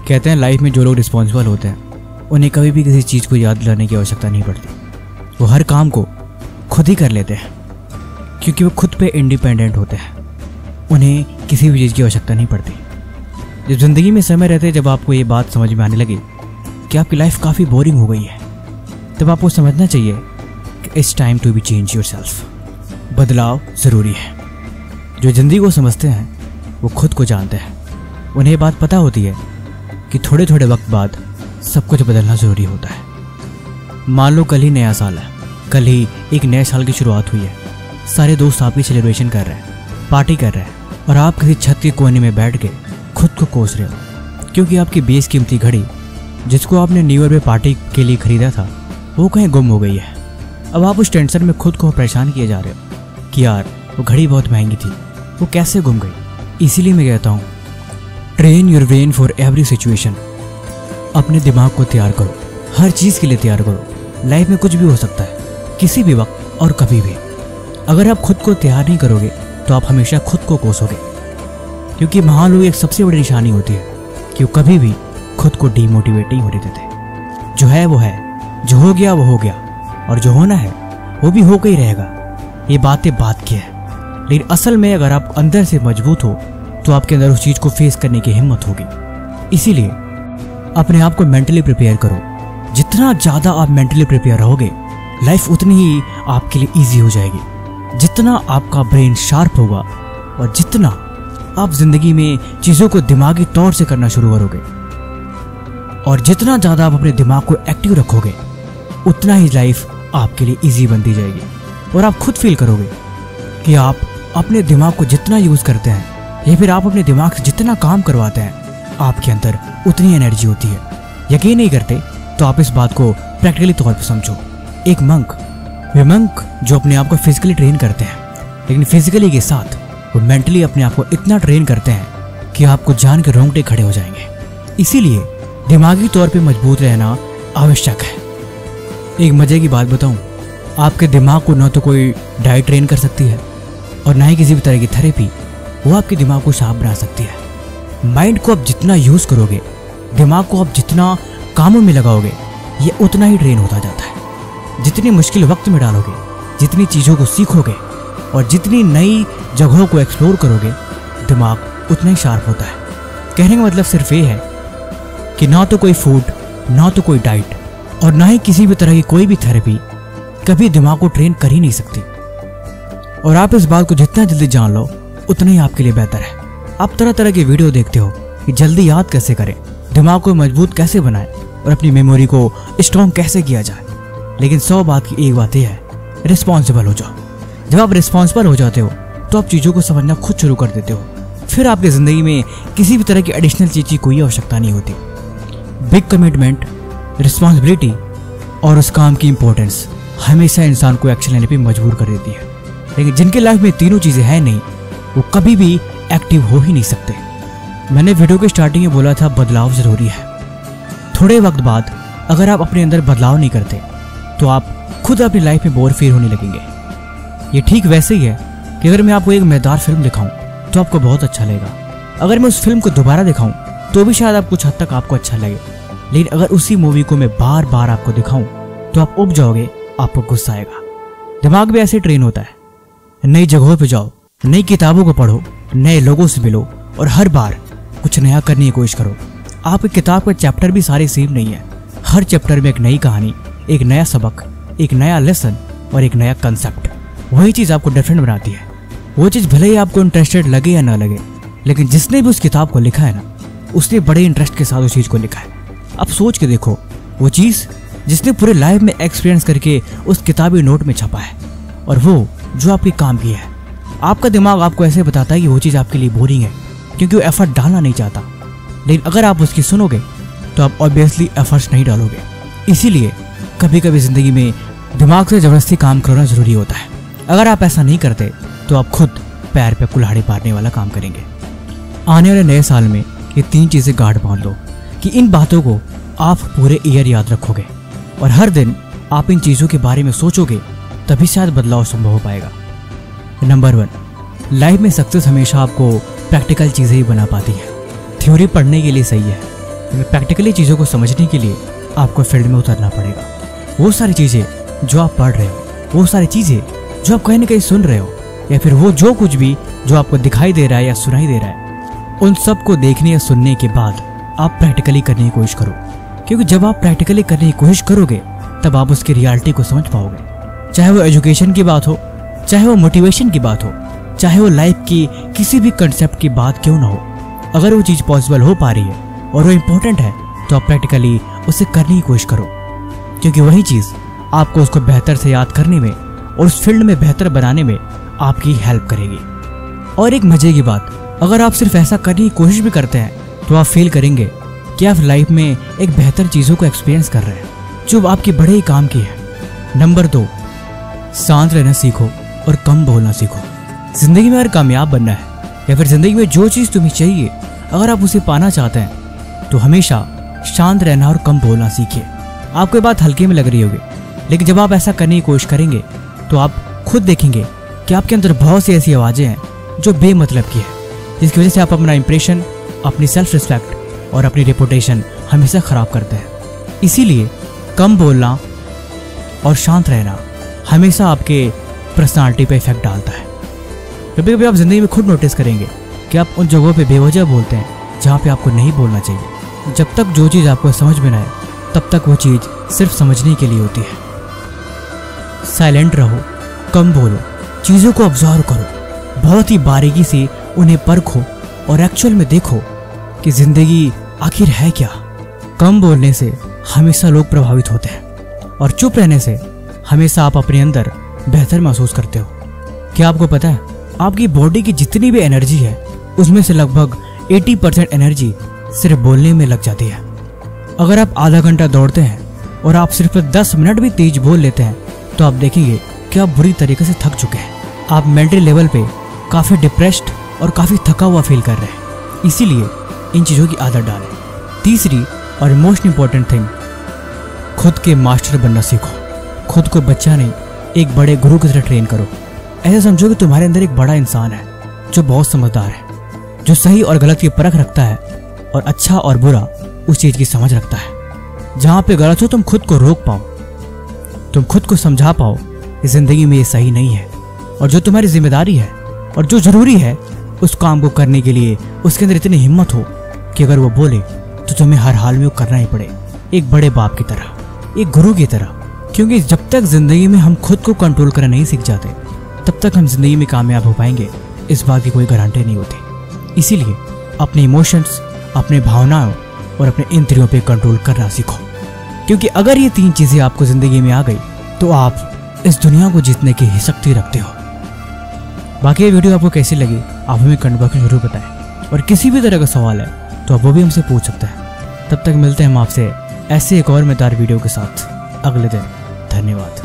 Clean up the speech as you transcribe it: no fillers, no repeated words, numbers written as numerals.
कहते हैं लाइफ में जो लोग रिस्पॉन्सिबल होते हैं उन्हें कभी भी किसी चीज़ को याद दिलाने की आवश्यकता नहीं पड़ती। वो हर काम को खुद ही कर लेते हैं क्योंकि वो खुद पे इंडिपेंडेंट होते हैं। उन्हें किसी भी चीज़ की आवश्यकता नहीं पड़ती। जब ज़िंदगी में समय रहते जब आपको ये बात समझ में आने लगे कि आपकी लाइफ काफ़ी बोरिंग हो गई है, तब आपको समझना चाहिए कि it's time to be change yourself. बदलाव ज़रूरी है। जो ज़िंदगी को समझते हैं वो खुद को जानते हैं। उन्हें बात पता होती है कि थोड़े थोड़े वक्त बाद सब कुछ बदलना ज़रूरी होता है। मान लो कल ही नया साल है, कल ही एक नए साल की शुरुआत हुई है। सारे दोस्त आपकी सेलिब्रेशन कर रहे हैं, पार्टी कर रहे हैं और आप किसी छत के कोने में बैठ के खुद को कोस रहे हो क्योंकि आपकी बेशकीमती घड़ी जिसको आपने न्यू ईयर में पार्टी के लिए खरीदा था वो कहीं गुम हो गई है। अब आप उस टेंशन में खुद को परेशान किए जा रहे हो कि यार वो घड़ी बहुत महंगी थी, वो कैसे गुम गई। इसीलिए मैं कहता हूँ train your brain for every situation. अपने दिमाग को तैयार करो, हर चीज़ के लिए तैयार करो। लाइफ में कुछ भी हो सकता है, किसी भी वक्त और कभी भी। अगर आप खुद को तैयार नहीं करोगे तो आप हमेशा खुद को कोसोगे क्योंकि महान लोग एक सबसे बड़ी निशानी होती है कि वो कभी भी खुद को डीमोटिवेट नहीं होने देते। जो है वो है, जो हो गया वो हो गया और जो होना है वो भी होकर ही रहेगा। ये बातें बात की है, लेकिन असल में अगर आप अंदर से मजबूत हो तो आपके अंदर उस चीज़ को फेस करने की हिम्मत होगी। इसीलिए अपने आप को मेंटली प्रिपेयर करो। जितना ज़्यादा आप मेंटली प्रिपेयर रहोगे लाइफ उतनी ही आपके लिए ईजी हो जाएगी। जितना आपका ब्रेन शार्प होगा और जितना आप जिंदगी में चीज़ों को दिमागी तौर से करना शुरू करोगे और जितना ज़्यादा आप अपने दिमाग को एक्टिव रखोगे उतना ही लाइफ आपके लिए ईजी बनती जाएगी। और आप खुद फील करोगे कि आप अपने दिमाग को जितना यूज़ करते हैं या फिर आप अपने दिमाग से जितना काम करवाते हैं आपके अंदर उतनी एनर्जी होती है। यकीन नहीं करते तो आप इस बात को प्रैक्टिकली तौर पर समझो। एक मंक, वे मंक जो अपने आप को फिजिकली ट्रेन करते हैं लेकिन फिजिकली के साथ वो मेंटली अपने आप को इतना ट्रेन करते हैं कि आपको जान के रोंगटे खड़े हो जाएंगे। इसीलिए दिमागी तौर पे मजबूत रहना आवश्यक है। एक मजे की बात बताऊं, आपके दिमाग को न तो कोई डाइट ट्रेन कर सकती है और ना ही किसी भी तरह की थेरेपी वो आपके दिमाग को साफ बना सकती है। माइंड को आप जितना यूज़ करोगे, दिमाग को आप जितना कामों में लगाओगे, ये उतना ही ट्रेन होता जाता है। जितनी मुश्किल वक्त में डालोगे, जितनी चीज़ों को सीखोगे और जितनी नई जगहों को एक्सप्लोर करोगे, दिमाग उतना ही शार्प होता है। कहने का मतलब सिर्फ ये है कि ना तो कोई फूड, ना तो कोई डाइट और ना ही किसी भी तरह की कोई भी थेरेपी कभी दिमाग को ट्रेन कर ही नहीं सकती। और आप इस बात को जितना जल्दी जान लो उतना ही आपके लिए बेहतर है। आप तरह तरह के वीडियो देखते हो कि जल्दी याद कैसे करें, दिमाग को मजबूत कैसे बनाएं और अपनी मेमोरी को स्ट्रॉन्ग कैसे किया जाए। लेकिन 100 बात की एक बात यह है, रिस्पॉन्सिबल हो जाओ। जब आप रिस्पॉन्सिबल हो जाते हो तो आप चीज़ों को समझना खुद शुरू कर देते हो। फिर आपकी ज़िंदगी में किसी भी तरह की एडिशनल चीज़ की कोई आवश्यकता नहीं होती। बिग कमिटमेंट, रिस्पॉन्सिबिलिटी और उस काम की इंपॉर्टेंस हमेशा इंसान को एक्शन लेने पर मजबूर कर देती है। लेकिन जिनके लाइफ में तीनों चीज़ें हैं नहीं, वो कभी भी एक्टिव हो ही नहीं सकते। मैंने वीडियो के स्टार्टिंग में बोला था बदलाव ज़रूरी है। थोड़े वक्त बाद अगर आप अपने अंदर बदलाव नहीं करते तो आप खुद अपनी लाइफ में बोर फील होने लगेंगे। ये ठीक वैसे ही है कि अगर मैं आपको एक मज़ेदार फिल्म दिखाऊं तो आपको बहुत अच्छा लगेगा। अगर मैं उस फिल्म को दोबारा दिखाऊं तो भी शायद आप कुछ हद तक आपको अच्छा लगे। लेकिन अगर उसी मूवी को मैं बार बार आपको दिखाऊं तो आप उब जाओगे, आपको गुस्सा आएगा। दिमाग भी ऐसे ट्रेन होता है। नई जगहों पे जाओ, नई किताबों को पढ़ो, नए लोगों से मिलो और हर बार कुछ नया करने की कोशिश करो। आपकी किताब का चैप्टर भी सारे सेम नहीं है। हर चैप्टर में एक नई कहानी, एक नया सबक, एक नया लेसन और एक नया कंसेप्ट। वही चीज़ आपको डिफरेंट बनाती है। वो चीज़ भले ही आपको इंटरेस्टेड लगे या ना लगे, लेकिन जिसने भी उस किताब को लिखा है ना, उसने बड़े इंटरेस्ट के साथ उस चीज़ को लिखा है। अब सोच के देखो, वो चीज़ जिसने पूरे लाइफ में एक्सपीरियंस करके उस किताबी नोट में छपा है और वो जो आपके काम की है। आपका दिमाग आपको ऐसे बताता है कि वो चीज़ आपके लिए बोरिंग है क्योंकि वो एफर्ट डालना नहीं चाहता। लेकिन अगर आप उसकी सुनोगे तो आप ऑब्वियसली एफर्ट्स नहीं डालोगे। इसीलिए कभी कभी ज़िंदगी में दिमाग से ज़बरदस्ती काम करना ज़रूरी होता है। अगर आप ऐसा नहीं करते तो आप खुद पैर पे कुल्हाड़ी मारने वाला काम करेंगे। आने वाले नए साल में ये 3 चीज़ें गार्ड बांध लो कि इन बातों को आप पूरे ईयर याद रखोगे और हर दिन आप इन चीज़ों के बारे में सोचोगे, तभी शायद बदलाव संभव हो पाएगा। नंबर 1, लाइफ में सक्सेस हमेशा आपको प्रैक्टिकल चीज़ें ही बना पाती है। थ्योरी पढ़ने के लिए सही है, लेकिन प्रैक्टिकली चीज़ों को समझने के लिए आपको फील्ड में उतरना पड़ेगा। वो सारी चीज़ें जो आप पढ़ रहे हो, वो सारी चीज़ें जो आप कहीं ना कहीं सुन रहे हो, या फिर वो जो कुछ भी जो आपको दिखाई दे रहा है या सुनाई दे रहा है, उन सब को देखने या सुनने के बाद आप प्रैक्टिकली करने की कोशिश करो। क्योंकि जब आप प्रैक्टिकली करने की कोशिश करोगे तब आप उसकी रियलिटी को समझ पाओगे। चाहे वो एजुकेशन की बात हो, चाहे वो मोटिवेशन की बात हो, चाहे वो लाइफ की किसी भी कंसेप्ट की बात क्यों ना हो, अगर वो चीज़ पॉसिबल हो पा रही है और वो इम्पोर्टेंट है तो आप प्रैक्टिकली उसे करने की कोशिश करो। क्योंकि वही चीज़ आपको उसको बेहतर से याद करने में और उस फील्ड में बेहतर बनाने में आपकी हेल्प करेगी। और एक मजे की बात, अगर आप सिर्फ ऐसा करने की कोशिश भी करते हैं तो आप फील करेंगे कि आप लाइफ में एक बेहतर चीज़ों को एक्सपीरियंस कर रहे हैं जो आपके बड़े ही काम की है। नंबर 2, शांत रहना सीखो और कम बोलना सीखो। जिंदगी में अगर कामयाब बनना है या फिर जिंदगी में जो चीज़ तुम्हें चाहिए अगर आप उसे पाना चाहते हैं तो हमेशा शांत रहना और कम बोलना सीखिए। आपको ये बात हल्के में लग रही होगी, लेकिन जब आप ऐसा करने की कोशिश करेंगे तो आप खुद देखेंगे कि आपके अंदर बहुत सी ऐसी आवाज़ें हैं जो बेमतलब की है, जिसकी वजह से आप अपना इंप्रेशन, अपनी सेल्फ रिस्पेक्ट और अपनी रेपुटेशन हमेशा ख़राब करते हैं। इसीलिए कम बोलना और शांत रहना हमेशा आपके पर्सनालिटी पे इफेक्ट डालता है। कभी कभी आप ज़िंदगी में खुद नोटिस करेंगे कि आप उन जगहों पे बेवजह बोलते हैं जहाँ पे आपको नहीं बोलना चाहिए। जब तक जो चीज़ आपको समझ में ना आए तब तक वो चीज़ सिर्फ समझने के लिए होती है। साइलेंट रहो, कम बोलो, चीज़ों को ऑब्जर्व करो, बहुत ही बारीकी से उन्हें परखो और एक्चुअल में देखो कि ज़िंदगी आखिर है क्या। कम बोलने से हमेशा लोग प्रभावित होते हैं और चुप रहने से हमेशा आप अपने अंदर बेहतर महसूस करते हो। क्या आपको पता है, आपकी बॉडी की जितनी भी एनर्जी है उसमें से लगभग 80% एनर्जी सिर्फ बोलने में लग जाती है। अगर आप आधा घंटा दौड़ते हैं और आप सिर्फ 10 मिनट भी तेज बोल लेते हैं तो आप देखेंगे कि आप बुरी तरीके से थक चुके हैं। आप मेंटल लेवल पे काफ़ी डिप्रेस्ड और काफ़ी थका हुआ फील कर रहे हैं। इसीलिए इन चीज़ों की आदत डालें। तीसरी और मोस्ट इम्पॉर्टेंट थिंग, खुद के मास्टर बनना सीखो। खुद को बच्चा नहीं, एक बड़े गुरु की तरह ट्रेन करो। ऐसा समझो कि तुम्हारे अंदर एक बड़ा इंसान है जो बहुत समझदार है, जो सही और गलत की परख रखता है और अच्छा और बुरा उस चीज़ की समझ रखता है। जहाँ पे गलत हो तुम खुद को रोक पाओ, तुम खुद को समझा पाओ कि जिंदगी में ये सही नहीं है और जो तुम्हारी जिम्मेदारी है और जो जरूरी है उस काम को करने के लिए उसके अंदर इतनी हिम्मत हो कि अगर वो बोले तो तुम्हें हर हाल में वो करना ही पड़े, एक बड़े बाप की तरह, एक गुरु की तरह। क्योंकि जब तक जिंदगी में हम खुद को कंट्रोल करना नहीं सीख जाते तब तक हम जिंदगी में कामयाब हो पाएंगे इस बात की कोई गारंटी नहीं होती। इसीलिए अपने इमोशंस, अपने भावनाओं और अपने इंद्रियों पे कंट्रोल करना सीखो। क्योंकि अगर ये 3 चीज़ें आपको ज़िंदगी में आ गई तो आप इस दुनिया को जीतने की शक्ति रखते हो। बाकी ये वीडियो आपको कैसी लगी आप हमें कमेंट बॉक्स में जरूर बताएं और किसी भी तरह का सवाल है तो आप वो भी हमसे पूछ सकते हैं। तब तक मिलते हैं हम आपसे ऐसे एक और मजेदार वीडियो के साथ अगले दिन। धन्यवाद।